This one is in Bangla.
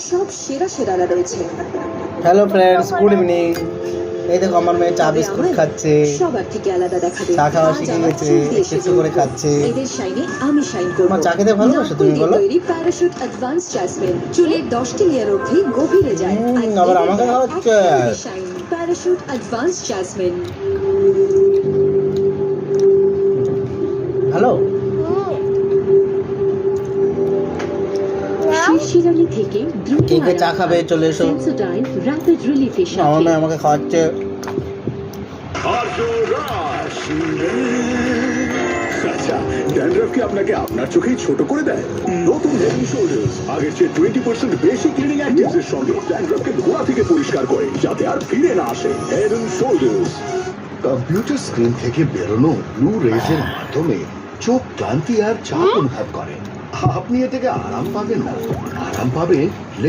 সব সেরা সেরারা রয়েছে। Hello friends, good evening. এই দেখো আমার মেয়ে চা বিস্কুট খাচ্ছে, সবার থেকে আলাদা দেখাবে। চা খাওয়া শিখে গেছে, একটু করে খাচ্ছে। এদের শাইনে আমি শাইন করব। তোমার চা খেতে ভালোবাসো তুমি বলো? তৈরি প্যারাশুট অ্যাডভান্স জাসমিন চুলের 10টি লেয়ার অবধি গভীরে যায়। আবার আমাকে খাওয়াচ্ছে। Parachute advance jasmine. হ্যালো, শিরশিরানি থেকে দ্রুত কে কে চা খাবে চলে এসো। সেন্সোডাইন র্যাপিড রিলিফের আমার সাথে মেয়ে আমাকে খাওয়াচ্ছে। আচ্ছা, ড্যান্ড্রাফ কি আপনাকে আপনার চোখেই ছোট করে দেয়? নতুন হেড এন্ড শোল্ডার্স আগের চেয়ে 20% বেশি ক্লিনিং অ্যাক্টিভস এর সঙ্গে ড্যান্ড্রাফকে ধোঁয়া থেকে পরিষ্কার করে, যাতে আর ফিরে না আসে। Head and shoulders. Computer screen থেকে বেরোনো ব্লু রেজের মাধ্যমে চোখ ক্লান্তি আর চাপ অনুভব করেন। আপনি এ থেকে আরাম পাবেন না, আরাম পাবেন